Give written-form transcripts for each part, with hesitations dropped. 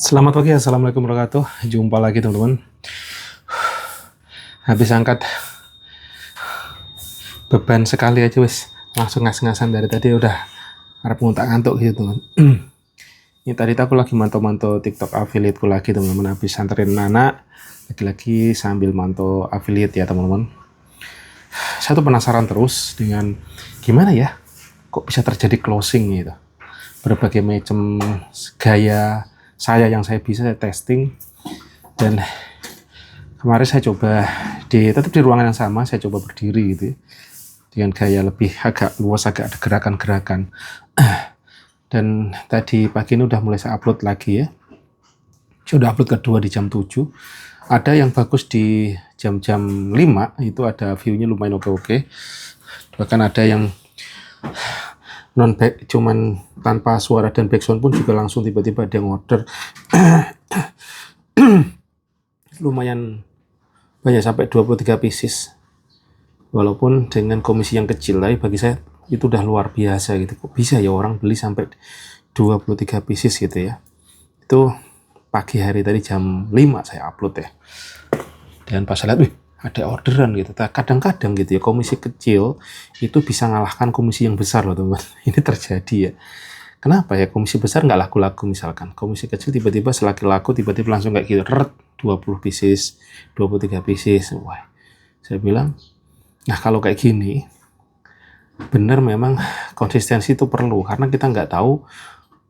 Selamat pagi, assalamualaikum warahmatullahi wabarakatuh. Jumpa lagi teman-teman. Habis angkat beban sekali aja wis langsung ngas-ngasan dari tadi udah harap ngantuk gitu teman. Ini tadi aku lagi mantau-mantau TikTok affiliateku lagi teman-teman. Habis anterin anak lagi-lagi sambil mantau affiliate ya teman-teman. Saya tuh penasaran terus dengan gimana ya kok bisa terjadi closing gitu. Berbagai macam gaya yang saya bisa saya testing, dan kemarin saya coba tetap di ruangan yang sama, saya coba berdiri gitu ya, dengan gaya lebih agak luas, agak ada gerakan-gerakan. Dan tadi pagi ini udah mulai saya upload lagi ya. Sudah upload kedua di jam 7. Ada yang bagus di jam 5, itu ada view-nya lumayan oke-oke. Bahkan ada yang non-back, cuman tanpa suara dan backsound pun juga langsung tiba-tiba ada yang order. Lumayan banyak, sampai 23 pieces. Walaupun dengan komisi yang kecil, tapi bagi saya itu udah luar biasa gitu. Kok bisa ya orang beli sampai 23 pieces gitu ya. Itu pagi hari tadi jam 5 saya upload ya. Dan pas saya lihat, ada orderan gitu. Kadang-kadang gitu ya, komisi kecil itu bisa ngalahkan komisi yang besar loh teman. Ini terjadi ya. Kenapa ya komisi besar nggak laku-laku misalkan. Komisi kecil tiba-tiba selagi laku, tiba-tiba langsung kayak gitu. 20 pieces, 23 pieces. Wah, saya bilang, nah kalau kayak gini, benar memang konsistensi itu perlu. Karena kita nggak tahu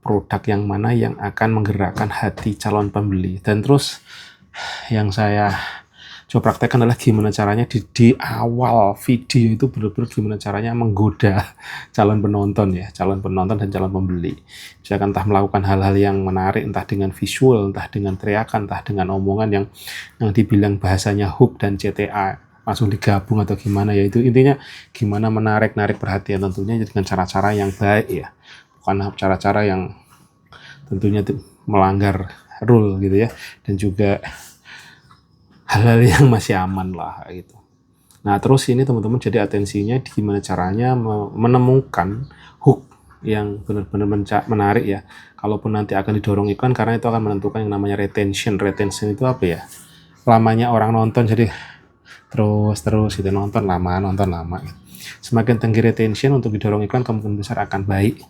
produk yang mana yang akan menggerakkan hati calon pembeli. Dan terus yang saya coba praktekkan adalah gimana caranya di awal video itu benar-benar gimana caranya menggoda calon penonton dan calon pembeli. Misalkan entah melakukan hal-hal yang menarik, entah dengan visual, entah dengan teriakan, entah dengan omongan yang dibilang bahasanya hook dan CTA langsung digabung atau gimana ya, itu intinya gimana menarik perhatian tentunya dengan cara-cara yang baik ya, bukan cara-cara yang tentunya melanggar rule gitu ya, dan juga hal-hal yang masih aman lah gitu. Nah terus ini teman-teman jadi atensinya gimana caranya menemukan hook yang benar-benar menarik ya. Kalaupun nanti akan didorong iklan, karena itu akan menentukan yang namanya retention. Retention itu apa ya? Lamanya orang nonton, jadi terus gitu, nonton lama gitu. Semakin tinggi retention untuk didorong iklan, kemungkinan besar akan baik.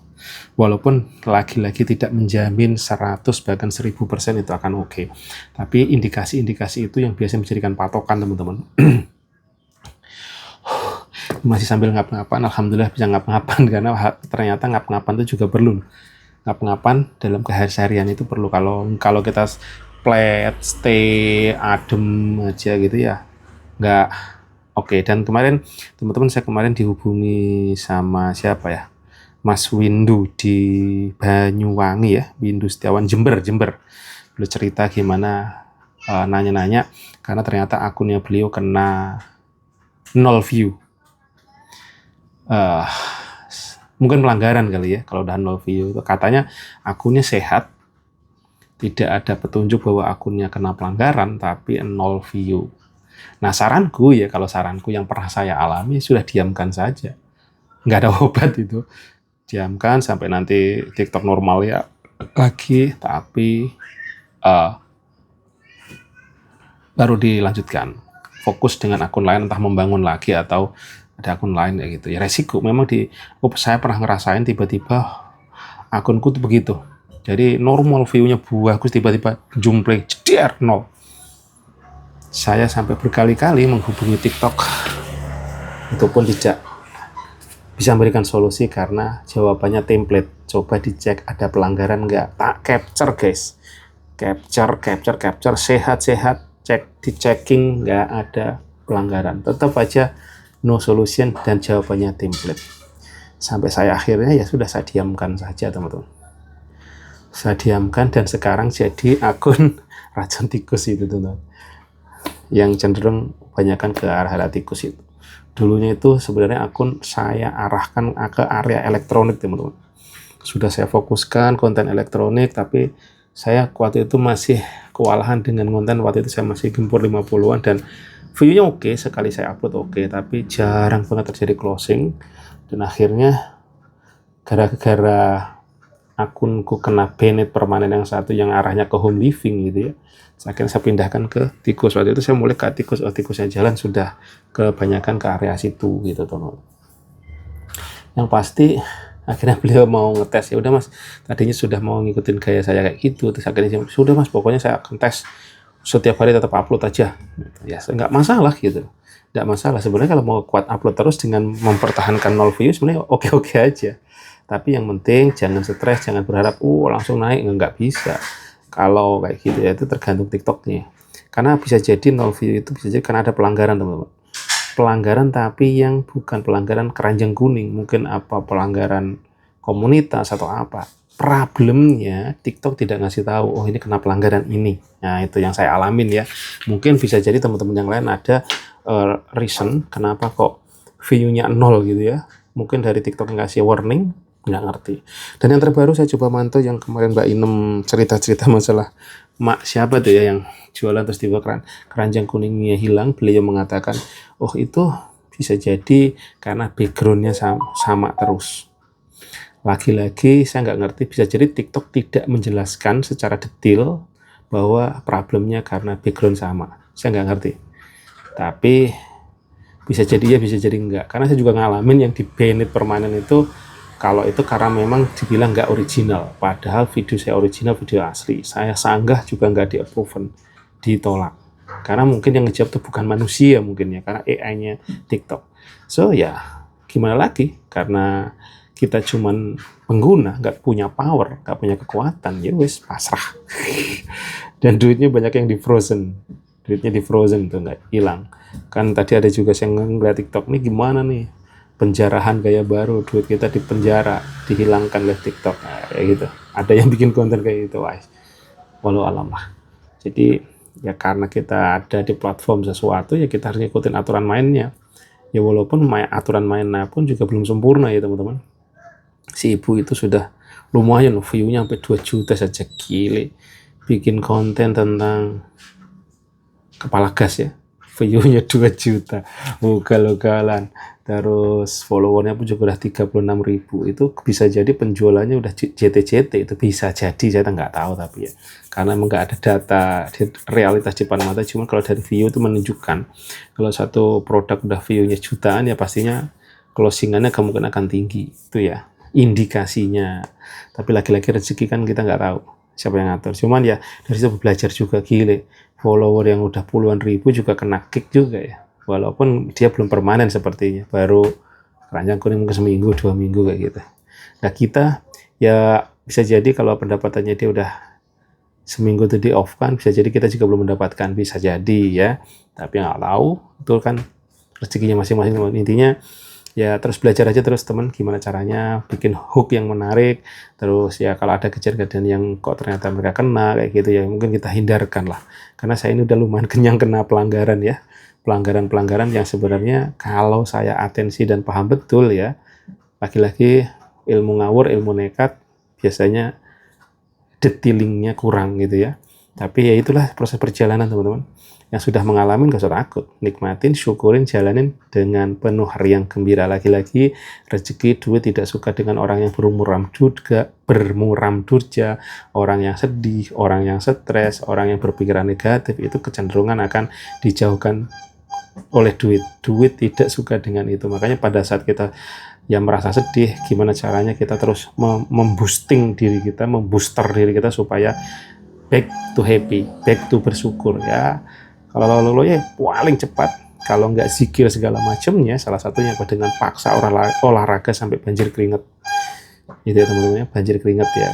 Walaupun lagi-lagi tidak menjamin 100 bahkan 1000% itu akan oke. Tapi indikasi-indikasi itu yang biasa menjadikan patokan teman-teman. Masih sambil ngap-ngapan, alhamdulillah bisa ngap-ngapan, karena ternyata ngap-ngapan itu juga perlu. Ngap-ngapan dalam keseharian itu perlu. Kalau kita flat, stay, adem aja gitu ya, nggak oke. Dan kemarin teman-teman, saya kemarin dihubungi sama siapa ya, Mas Windu di Banyuwangi ya, Windu Setiawan, Jember. Beliau cerita gimana, nanya-nanya karena ternyata akunnya beliau kena 0 view. Mungkin pelanggaran kali ya kalau udah 0 view. Katanya akunnya sehat, tidak ada petunjuk bahwa akunnya kena pelanggaran, tapi 0 view. Nah saranku yang pernah saya alami, sudah diamkan saja, nggak ada obat itu. Diamkan sampai nanti TikTok normal ya lagi, tapi baru dilanjutkan, fokus dengan akun lain, entah membangun lagi atau ada akun lain ya gitu ya. Resiko memang saya pernah ngerasain tiba-tiba akunku tuh begitu, jadi normal view-nya bagus, tiba-tiba jumlah jeder 0. Saya sampai berkali-kali menghubungi TikTok, itu pun tidak bisa memberikan solusi karena jawabannya template. Coba dicek ada pelanggaran nggak, tak capture guys, capture sehat, dicek nggak ada pelanggaran, tetap aja no solution dan jawabannya template. Sampai saya akhirnya ya sudah, saya diamkan saja teman-teman. Saya diamkan, dan sekarang jadi akun racun tikus itu teman-teman, yang cenderung kebanyakan ke arah tikus itu. Dulunya itu sebenarnya akun saya arahkan ke area elektronik teman-teman. Sudah saya fokuskan konten elektronik, tapi saya waktu itu masih kewalahan dengan konten. Waktu itu saya masih gempur 50-an dan view-nya oke, sekali saya upload oke, tapi jarang banget terjadi closing. Dan akhirnya gara-gara akunku kena banned permanen yang satu yang arahnya ke home living gitu ya. Akhirnya saya pindahkan ke tikus. Waktu itu saya mulai ke tikus, tikusnya jalan sudah kebanyakan ke area situ gitu teman. Yang pasti akhirnya beliau mau ngetes, ya udah mas, tadinya sudah mau ngikutin gaya saya kayak gitu, terus akhirnya sudah mas, pokoknya saya akan tes setiap hari tetap upload aja. Ya nggak masalah gitu, nggak masalah sebenarnya kalau mau kuat upload terus dengan mempertahankan 0 view sebenarnya oke-oke aja. Tapi yang penting jangan stres, jangan berharap langsung naik, nggak bisa. Kalau kayak gitu ya itu tergantung TikToknya. Karena bisa jadi 0 view itu bisa jadi karena ada pelanggaran teman-teman. Pelanggaran tapi yang bukan pelanggaran keranjang kuning, mungkin apa pelanggaran komunitas atau apa. Problemnya TikTok tidak ngasih tahu, oh ini kena pelanggaran ini. Nah itu yang saya alamin ya. Mungkin bisa jadi teman-teman yang lain ada reason kenapa kok view-nya 0 gitu ya. Mungkin dari TikTok ngasih warning, nggak ngerti. Dan yang terbaru saya coba mantau yang kemarin Mbak Inem cerita-cerita masalah mak siapa tuh ya yang jualan terus tiba keranjang kuningnya hilang. Beliau mengatakan, oh itu bisa jadi karena backgroundnya sama terus. Lagi-lagi saya nggak ngerti, bisa jadi TikTok tidak menjelaskan secara detail bahwa problemnya karena background sama. Saya nggak ngerti. Tapi bisa jadi ya, bisa jadi enggak. Karena saya juga ngalamin yang di banned permanen itu, kalau itu karena memang dibilang nggak original. Padahal video saya original, video asli. Saya sanggah juga nggak di-approve, ditolak. Karena mungkin yang ngejawab itu bukan manusia mungkin ya, karena AI-nya TikTok. So ya, gimana lagi? Karena kita cuman pengguna, nggak punya power, nggak punya kekuatan, ya wes pasrah. Dan duitnya banyak yang di frozen. Duitnya di frozen tuh nggak hilang. Kan tadi ada juga yang ngeliat TikTok nih gimana nih? Penjarahan gaya baru, duit kita di penjara, dihilangkan oleh TikTok, nah, kayak gitu. Ada yang bikin konten kayak gitu, guys. Walau alam lah. Jadi ya karena kita ada di platform sesuatu ya kita harus ngikutin aturan mainnya. Ya walaupun aturan mainnya pun juga belum sempurna ya teman-teman. Si ibu itu sudah lumayan loh, view-nya sampai 2 juta saja, gile. Bikin konten tentang kepala gas ya, view-nya 2 juta, ugal-ugalan. Terus followernya pun juga udah 36.000. Itu bisa jadi penjualannya udah JT-JT, itu bisa jadi, saya nggak tahu tapi ya. Karena emang nggak ada data realitas di depan mata, cuma kalau dari view itu menunjukkan kalau satu produk udah view-nya jutaan ya pastinya closingannya kemungkinan akan tinggi. Itu ya indikasinya. Tapi lagi-lagi rezeki kan kita nggak tahu siapa yang ngatur. Cuman ya dari situ belajar juga, gile. Follower yang udah puluhan ribu juga kena kick juga ya. Walaupun dia belum permanen sepertinya, baru keranjang kuning mungkin seminggu 2 minggu kayak gitu. Nah kita ya bisa jadi kalau pendapatannya dia udah seminggu itu di off kan, bisa jadi kita juga belum mendapatkan, bisa jadi ya. Tapi nggak tahu, itu kan rezekinya masing-masing. Intinya ya terus belajar aja terus teman, gimana caranya bikin hook yang menarik. Terus ya kalau ada kejadian yang kok ternyata mereka kena kayak gitu ya mungkin kita hindarkan lah. Karena saya ini udah lumayan kenyang kena pelanggaran ya. Pelanggaran-pelanggaran yang sebenarnya kalau saya atensi dan paham betul ya, lagi-lagi ilmu ngawur, ilmu nekat, biasanya detailingnya kurang gitu ya. Tapi ya itulah proses perjalanan teman-teman. Yang sudah mengalami gak usah takut, nikmatin, syukurin, jalanin dengan penuh riang gembira. Lagi-lagi rezeki duit tidak suka dengan orang yang bermuram durja, orang yang sedih, orang yang stres, orang yang berpikiran negatif, itu kecenderungan akan dijauhkan oleh duit. Duit tidak suka dengan itu. Makanya pada saat kita yang merasa sedih, gimana caranya kita terus memboosting diri kita, membooster diri kita supaya back to happy, back to bersyukur ya. Kalau lo ya paling cepat, kalau nggak zikir segala macamnya, salah satunya dengan paksa olahraga sampai banjir keringat. Itu ya teman-teman, banjir keringat ya.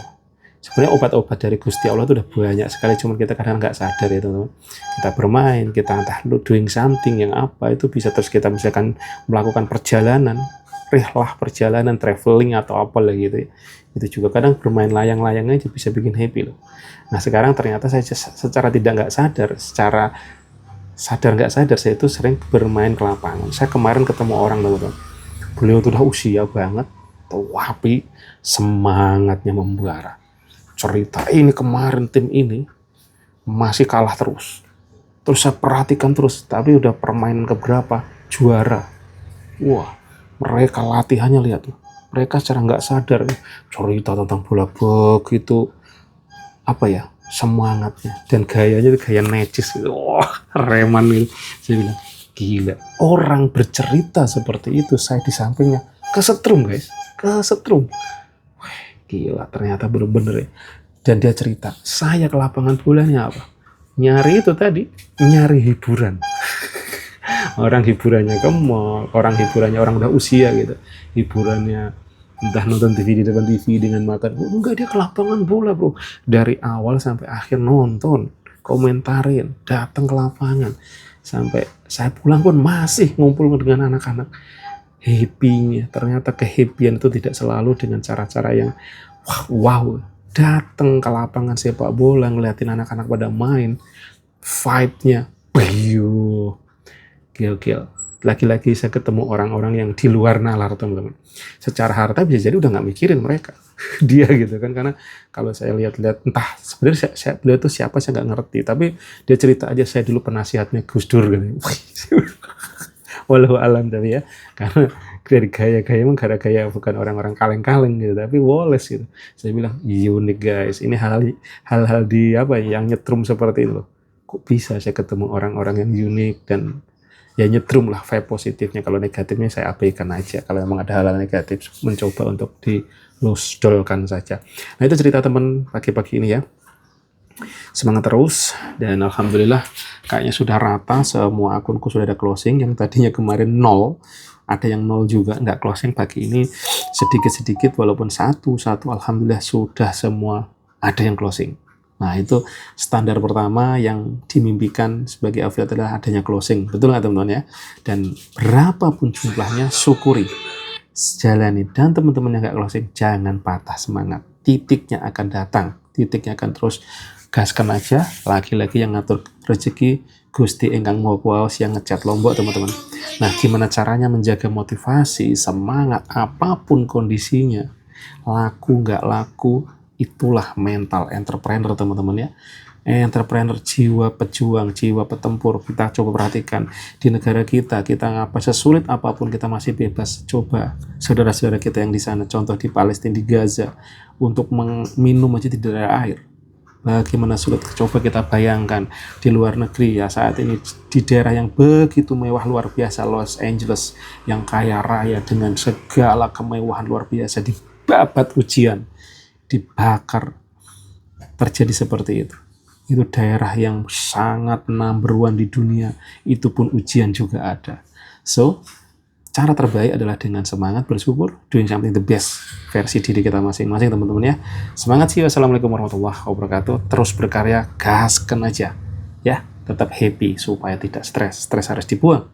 Sebenarnya obat-obat dari Gusti Allah itu udah banyak sekali, cuma kita kadang nggak sadar ya teman-teman. Kita bermain, kita entah doing something yang apa, itu bisa terus kita misalkan melakukan perjalanan, rihlah perjalanan, traveling atau apa lah gitu ya. Itu juga kadang bermain layang-layang aja bisa bikin happy loh. Nah sekarang ternyata saya secara tidak nggak sadar, secara sadar nggak sadar saya itu sering bermain ke lapangan. Saya kemarin ketemu orang teman-teman, beliau tuh udah usia banget, tapi semangatnya membara. Cerita ini kemarin tim ini masih kalah terus. Terus saya perhatikan terus, tapi udah permainan keberapa juara. Wah, mereka latihannya lihat tuh, mereka secara nggak sadar cerita tentang bola begitu apa ya, semangatnya dan gayanya itu gaya necis gitu. Wah, reman gitu. Saya bilang gila, orang bercerita seperti itu, saya di sampingnya kesetrum guys, kesetrum. Wah, gila, ternyata bener-bener ya. Dan dia cerita, saya ke lapangan bolanya apa, nyari itu tadi, nyari hiburan. Orang hiburannya ke mall, orang hiburannya orang udah usia gitu, hiburannya entah nonton TV di depan TV dengan makan. Enggak, dia ke lapangan bola bro, dari awal sampai akhir nonton, komentarin, datang ke lapangan, sampai saya pulang pun masih ngumpul dengan anak-anak. Happy-nya, ternyata kehappyan itu tidak selalu dengan cara-cara yang wow. Datang ke lapangan sepak bola, ngeliatin anak-anak pada main, vibe-nya Biu, gil. Lagi-lagi saya ketemu orang-orang yang di luar nalar teman-teman. Secara harta bisa jadi udah nggak mikirin mereka. Dia gitu kan, karena kalau saya lihat-lihat, entah sebenarnya beliau itu siapa saya nggak ngerti, tapi dia cerita aja saya dulu penasihatnya Gus Dur gitu. Walau alam tapi ya, karena dari gaya-gaya emang gaya bukan orang-orang kaleng-kaleng gitu, tapi woles gitu. Saya bilang unik guys, ini hal-hal di apa yang nyetrum seperti itu loh. Kok bisa saya ketemu orang-orang yang unik dan ya nyetrum lah vibe positifnya. Kalau negatifnya saya abaikan aja. Kalau memang ada hal-hal negatif, mencoba untuk dilosdolkan saja. Nah itu cerita teman pagi-pagi ini ya. Semangat terus, dan alhamdulillah kayaknya sudah rata, semua akunku sudah ada closing. Yang tadinya kemarin 0, ada yang 0 juga nggak closing. Pagi ini sedikit-sedikit walaupun satu alhamdulillah sudah semua ada yang closing. Nah itu standar pertama yang dimimpikan sebagai affiliate adalah adanya closing, betul nggak teman-teman ya? Dan berapapun jumlahnya syukuri, jalani. Dan teman-teman yang nggak closing jangan patah semangat, titiknya akan datang, titiknya akan terus gaskan aja. Lagi-lagi yang ngatur rezeki Gusti Engkang Maha Kuwasa yang ngecat Lombok teman-teman. Nah gimana caranya menjaga motivasi, semangat apapun kondisinya, laku nggak laku, itulah mental entrepreneur teman-teman ya. Entrepreneur, jiwa pejuang, jiwa petempur. Kita coba perhatikan di negara kita ngapa sesulit apapun kita masih bebas. Coba saudara-saudara kita yang di sana, contoh di Palestina, di Gaza, untuk minum aja tidak ada air. Bagaimana sulit, coba kita bayangkan di luar negeri ya saat ini, di daerah yang begitu mewah luar biasa, Los Angeles yang kaya raya dengan segala kemewahan luar biasa, dibabat ujian, dibakar, terjadi seperti itu. Itu daerah yang sangat number one di dunia, itu pun ujian juga ada. So cara terbaik adalah dengan semangat, bersyukur, doing something the best versi diri kita masing-masing teman-teman ya. Semangat sih, wassalamualaikum warahmatullahi wabarakatuh. Terus berkarya, gaskan aja ya, tetap happy supaya tidak stres harus dibuang.